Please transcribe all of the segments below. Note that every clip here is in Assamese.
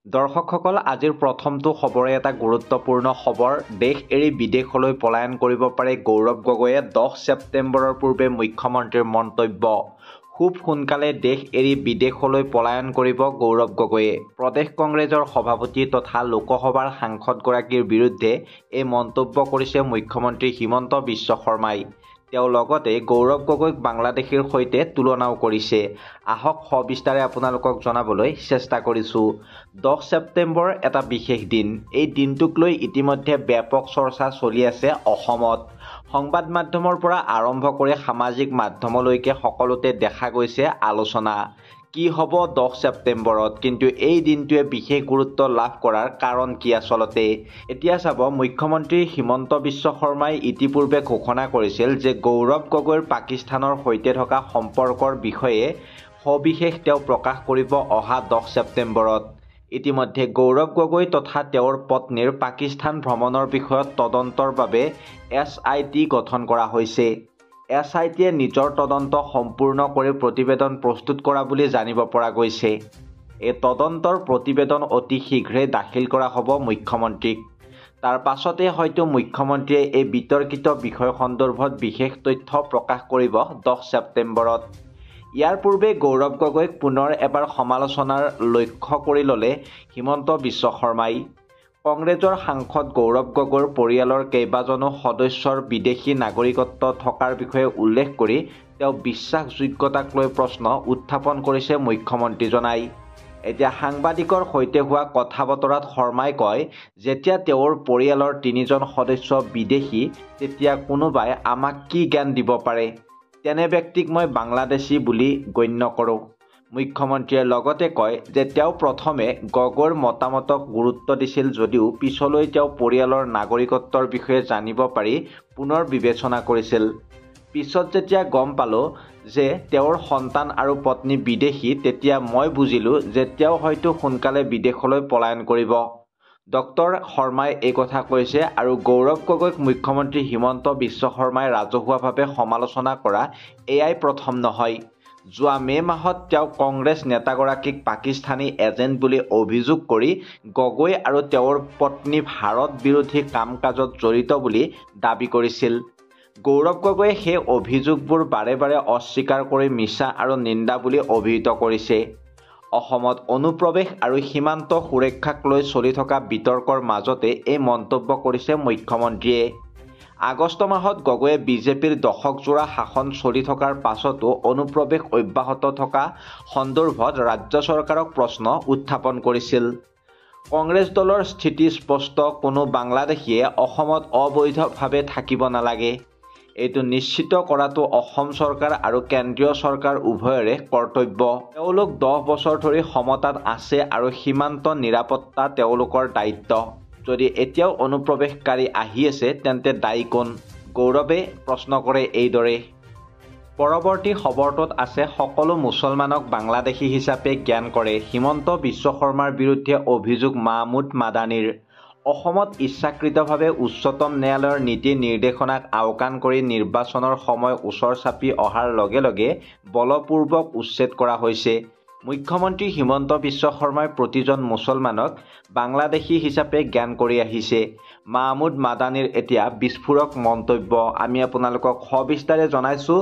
দৰ্শকসকল আজিৰ প্ৰথমটো খবৰে এটা গুৰুত্বপূৰ্ণ খবৰ দেশ এৰি বিদেশলৈ পলায়ন কৰিব পাৰে গৌৰৱ গগৈয়ে 10 ছেপ্টেম্বৰৰ পূৰ্বে মুখ্যমন্ত্ৰীৰ মন্তব্য খুব সোনকালে দেশ এৰি বিদেশলৈ পলায়ন কৰিব গৌৰৱ গগৈয়ে প্ৰদেশ কংগ্ৰেছৰ সভাপতি তথা লোকসভাৰ সাংসদগৰাকীৰ বিৰুদ্ধে এই মন্তব্য কৰিছে মুখ্যমন্ত্ৰী হিমন্ত বিশ্ব শৰ্মাই তেওঁ লগতে গৌৰৱ গগৈক বাংলাদেশীৰ সৈতে তুলনাও কৰিছে আহক সবিস্তাৰে আপোনালোকক জনাবলৈ চেষ্টা কৰিছো 10 ছেপ্টেম্বৰ এটা বিশেষ দিন এই দিনটোক লৈ ইতিমধ্যে ব্যাপক চৰ্চা চলি আছে অসমত সংবাদ মাধ্যমৰ পৰা আৰম্ভ কৰি সামাজিক মাধ্যমলৈকে সকলোতে দেখা গৈছে আলোচনা কি হ'ব 10 ছেপ্টেম্বৰত কিন্তু এই দিনটোৱে বিশেষ গুৰুত্ব লাভ কৰাৰ কাৰণ কি আচলতে এতিয়া চাব মুখ্যমন্ত্ৰী হিমন্ত বিশ্ব শৰ্মাই ইতিপূৰ্বে ঘোষণা কৰিছিল যে গৌৰৱ গগৈৰ পাকিস্তানৰ সৈতে থকা সম্পৰ্কৰ বিষয়ে সবিশেষ তেওঁ প্ৰকাশ কৰিব অহা 10 ছেপ্টেম্বৰত ইতিমধ্যে গৌৰৱ গগৈ তথা তেওঁৰ পত্নীৰ পাকিস্তান ভ্ৰমণৰ বিষয়ত তদন্তৰ বাবে SIT গঠন কৰা হৈছে SITয়ে নিজৰ তদন্ত সম্পূৰ্ণ কৰি প্ৰতিবেদন প্ৰস্তুত কৰা বুলি জানিব পৰা গৈছে এই তদন্তৰ প্ৰতিবেদন অতি শীঘ্ৰে দাখিল কৰা হ'ব মুখ্যমন্ত্ৰীক তাৰ পাছতে হয়তো মুখ্যমন্ত্ৰীয়ে এই বিতৰ্কিত বিষয় সন্দৰ্ভত বিশেষ তথ্য প্ৰকাশ কৰিব 10 ছেপ্টেম্বৰত ইয়াৰ পূৰ্বে গৌৰৱ গগৈক পুনৰ এবাৰ সমালোচনাৰ লক্ষ্য কৰি ল'লে হিমন্ত বিশ্ব শৰ্মাই কংগ্ৰেছৰ সাংসদ গৌৰৱ গগৈৰ পৰিয়ালৰ কেইবাজনো সদস্যৰ বিদেশী নাগৰিকত্ব থকাৰ বিষয়ে উল্লেখ কৰি তেওঁ বিশ্বাসযোগ্যতাক লৈ প্ৰশ্ন উত্থাপন কৰিছে মুখ্যমন্ত্ৰীজনাই এতিয়া সাংবাদিকৰ সৈতে হোৱা কথা বতৰাত শৰ্মাই কয় যেতিয়া তেওঁৰ পৰিয়ালৰ 3জন সদস্য বিদেশী তেতিয়া কোনোবাই আমাক কি জ্ঞান দিব পাৰে তেনে ব্যক্তিক মই বাংলাদেশী বুলি গণ্য কৰোঁ মুখ্যমন্ত্ৰীয়ে লগতে কয় যে তেওঁ প্ৰথমে গগৈৰ মতামতক গুৰুত্ব দিছিল যদিও পিছলৈ তেওঁ পৰিয়ালৰ নাগৰিকত্বৰ বিষয়ে জানিব পাৰি পুনৰ বিবেচনা কৰিছিল পিছত যেতিয়া গম পালোঁ যে তেওঁৰ সন্তান আৰু পত্নী বিদেশী তেতিয়া মই বুজিলোঁ যে তেওঁ হয়তো সোনকালে বিদেশলৈ পলায়ন কৰিব ডক্টৰ শৰ্মাই এই কথা কৈছে আৰু গৌৰৱ গগৈক মুখ্যমন্ত্ৰী হিমন্ত বিশ্ব শৰ্মাই ৰাজহুৱাভাৱে সমালোচনা কৰা এয়াই প্ৰথম নহয় যোৱা মে মাহত তেওঁ কংগ্ৰেছ নেতাগৰাকীক পাকিস্তানী এজেণ্ট বুলি অভিযোগ কৰি গগৈ আৰু তেওঁৰ পত্নী ভাৰত বিৰোধী কাম-কাজত জড়িত বুলি দাবী কৰিছিল গৌৰৱ গগৈয়ে সেই অভিযোগবোৰ বাৰে বাৰে অস্বীকাৰ কৰি মিছা আৰু নিন্দা বুলি অভিহিত কৰিছে অসমত অনুপ্ৰৱেশ আৰু সীমান্ত সুৰক্ষাক লৈ চলি থকা বিতৰ্কৰ মাজতে এই মন্তব্য কৰিছে মুখ্যমন্ত্ৰীয়ে আগষ্ট মাহত গগৈয়ে বিজেপিৰ দশকজোৰা শাসন চলি থকাৰ পাছতো অনুপ্ৰৱেশ অব্যাহত থকা সন্দৰ্ভত ৰাজ্য চৰকাৰক প্ৰশ্ন উত্থাপন কৰিছিল কংগ্ৰেছ দলৰ স্থিতি স্পষ্ট কোনো বাংলাদেশীয়ে অসমত অবৈধভাৱে থাকিব নালাগে এইটো নিশ্চিত কৰাটো অসম চৰকাৰ আৰু কেন্দ্ৰীয় চৰকাৰ উভয়ৰে কৰ্তব্য তেওঁলোক 10 বছৰ ধৰি সমতাত আছে আৰু সীমান্ত নিৰাপত্তা তেওঁলোকৰ দায়িত্ব যদি এতিয়াও অনুপ্ৰৱেশকাৰী আহি আছে তেন্তে দায়ী কোন গৌৰৱে প্ৰশ্ন কৰে এইদৰে পৰৱৰ্তী খবৰটোত আছে সকলো মুছলমানক বাংলাদেশী হিচাপে জ্ঞান কৰে হিমন্ত বিশ্ব শৰ্মাৰ বিৰুদ্ধে অভিযোগ মাহমুদ মাদানীৰ অসমত ইচ্ছাকৃতভাৱে উচ্চতম ন্যায়ালয়ৰ নীতি নিৰ্দেশনাক আওকাণ কৰি নিৰ্বাচনৰ সময় ওচৰ চাপি অহাৰ লগে লগে বলপূৰ্বক উচ্ছেদ কৰা হৈছে মুখ্যমন্ত্ৰী হিমন্ত বিশ্ব শৰ্মাই প্ৰতিজন মুছলমানক বাংলাদেশী হিচাপে জ্ঞান কৰি আহিছে মাহমুদ মাদানীৰ এতিয়া বিস্ফোৰক মন্তব্য আমি আপোনালোকক সবিস্তাৰে জনাইছো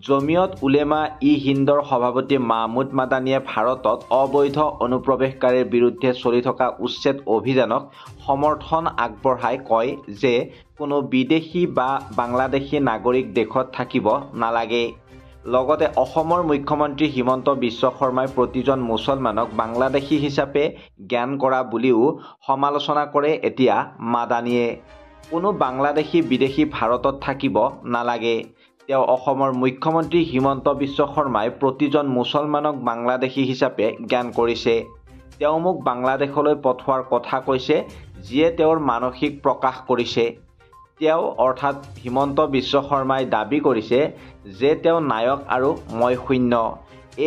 জমিয়ত উলেমা হিন্দৰ সভাপতি মাহমুদ মাদানীয়ে ভাৰতত অবৈধ অনুপ্ৰৱেশকাৰীৰ বিৰুদ্ধে চলি থকা উচ্ছেদ অভিযানক সমৰ্থন আগবঢ়াই কয় যে কোনো বিদেশী বা বাংলাদেশী নাগৰিক দেশত থাকিব নালাগে লগতে অসমৰ মুখ্যমন্ত্ৰী হিমন্ত বিশ্ব শৰ্মাই প্ৰতিজন মুছলমানক বাংলাদেশী হিচাপে জ্ঞান কৰা বুলিও সমালোচনা কৰে এতিয়া মাদানীয়ে কোনো বাংলাদেশী বিদেশী ভাৰতত থাকিব নালাগে তেওঁ অসমৰ মুখ্যমন্ত্ৰী হিমন্ত বিশ্ব শৰ্মাই প্ৰতিজন মুছলমানক বাংলাদেশী হিচাপে জ্ঞান কৰিছে তেওঁ মোক বাংলাদেশলৈ পঠোৱাৰ কথা কৈছে যিয়ে তেওঁৰ মানসিক প্ৰকাশ কৰিছে তেওঁ অৰ্থাৎ হিমন্ত বিশ্ব শৰ্মাই দাবী কৰিছে যে তেওঁ নায়ক আৰু মই শূন্য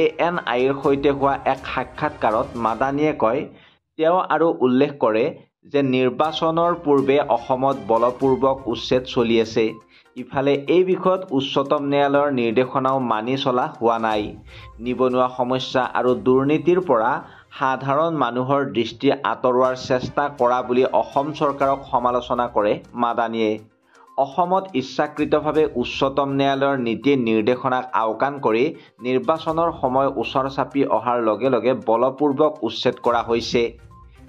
ANIৰ সৈতে হোৱা এক সাক্ষাৎকাৰত মাদানীয়ে কয় তেওঁ আৰু উল্লেখ কৰে যে নিৰ্বাচনৰ পূৰ্বে অসমত বলপূৰ্বক উচ্ছেদ চলি আছে ইফালে এই বিষয়ত উচ্চতম ন্যায়ালয়ৰ নিৰ্দেশনাও মানি চলা হোৱা নাই নিবনুৱা সমস্যা আৰু দুৰ্নীতিৰ পৰা সাধাৰণ মানুহৰ দৃষ্টি আঁতৰোৱাৰ চেষ্টা কৰা বুলি অসম চৰকাৰক সমালোচনা কৰে মাদানীয়ে। অসমত ইচ্ছাকৃতভাৱে উচ্চতম ন্যায়ালয়ৰ নীতি নিৰ্দেশনাক আওকাণ কৰি নিৰ্বাচনৰ সময় ওচৰ চাপি অহাৰ লগে লগে বলপূৰ্বক উচ্ছেদ কৰা হৈছে।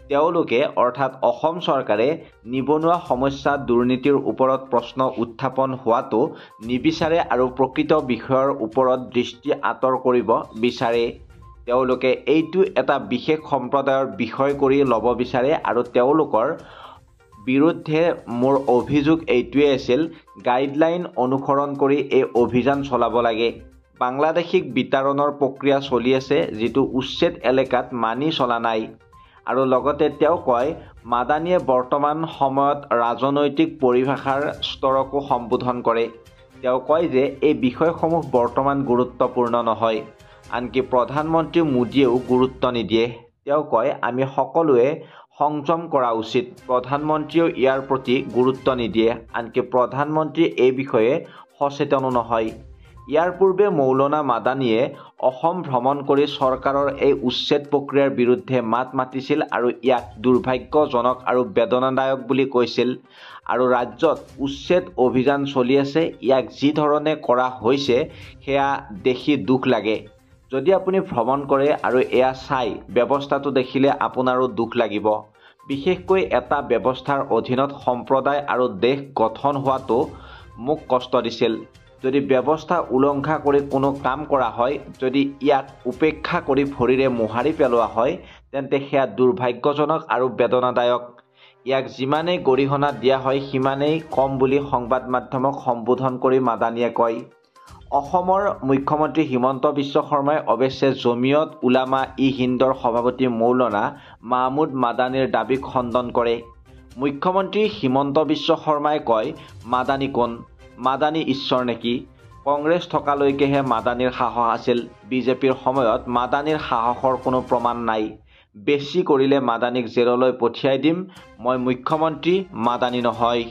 তেওঁলোকে অৰ্থাৎ অসম চৰকাৰে নিবনুৱা সমস্যা দুৰ্নীতিৰ ওপৰত প্ৰশ্ন উত্থাপন হোৱাটো নিবিচাৰে আৰু প্ৰকৃত বিষয়ৰ ওপৰত দৃষ্টি আঁতৰ কৰিব বিচাৰে। তেওঁলোকে এইটো এটা বিশেষ সম্প্ৰদায়ৰ বিষয় কৰি ল'ব বিচাৰে আৰু তেওঁলোকৰ বিৰুদ্ধে মোৰ অভিযোগ এইটোৱে আছিল, গাইডলাইন অনুসৰণ কৰি এই অভিযান চলাব লাগে। বাংলাদেশীক বিতাড়নৰ প্ৰক্ৰিয়া চলি আছে, যিটো উচ্ছেদ এলেকাত মানি চলা নাই। আৰু লগতে তেওঁ কয়, মাদানীয়ে বৰ্তমান সময়ত ৰাজনৈতিক পৰিভাষাৰ স্তৰকো সম্বোধন কৰে। তেওঁ কয় যে এই বিষয়সমূহ বৰ্তমান গুৰুত্বপূৰ্ণ নহয়। আনকি প্ৰধানমন্ত্ৰী মোদীয়েও গুৰুত্ব নিদিয়ে। তেওঁ কয়, আমি সকলোৱে সংযম কৰা উচিত। প্ৰধানমন্ত্ৰীয়েও ইয়াৰ প্ৰতি গুৰুত্ব নিদিয়ে। আনকি প্ৰধানমন্ত্ৰী এই বিষয়ে সচেতনো নহয়। ইয়াৰ পূৰ্বে মৌলানা মাদানীয়ে অসম ভ্ৰমণ কৰি চৰকাৰৰ এই উচ্ছেদ প্ৰক্ৰিয়াৰ বিৰুদ্ধে মাত মাতিছিল আৰু ইয়াক দুৰ্ভাগ্যজনক আৰু বেদনাদায়ক বুলি কৈছিল। আৰু ৰাজ্যত উচ্ছেদ অভিযান চলি আছে, ইয়াক যি ধৰণে কৰা হৈছে সেয়া দেখি দুখ লাগে। যদি আপুনি ভ্ৰমণ কৰে আৰু এয়া চাই ব্যৱস্থাটো দেখিলে আপোনাৰো দুখ লাগিব। বিশেষকৈ এটা ব্যৱস্থাৰ অধীনত সম্প্ৰদায় আৰু দেশ গঠন হোৱাটো মোক কষ্ট দিছিল। যদি ব্যৱস্থা উলংঘা কৰি কোনো কাম কৰা হয়, যদি ইয়াক উপেক্ষা কৰি ভৰিৰে মোহাৰি পেলোৱা হয়, তেন্তে সেয়া দুৰ্ভাগ্যজনক আৰু বেদনাদায়ক। ইয়াক যিমানেই গৰিহণা দিয়া হয় সিমানেই কম বুলি সংবাদ মাধ্যমক সম্বোধন কৰি মাদানীয়ে কয়। অসমৰ মুখ্যমন্ত্ৰী হিমন্ত বিশ্ব শৰ্মাই অৱশ্যে জমিয়ত উলামা-ই-হিন্দৰ সভাপতি মৌলানা মাহমুদ মাদানীৰ দাবীক খণ্ডন কৰে। মুখ্যমন্ত্ৰী হিমন্ত বিশ্ব শৰ্মাই কয়, মাদানী কোন? মাদানী ঈশ্বৰ নেকি? কংগ্ৰেছ থকালৈকেহে মাদানীৰ সাহস আছিল। বিজেপিৰ সময়ত মাদানীৰ সাহসৰ কোনো প্ৰমাণ নাই। বেছি কৰিলে মাদানীক জেললৈ পঠিয়াই দিম। মই মুখ্যমন্ত্ৰী, মাদানী নহয়।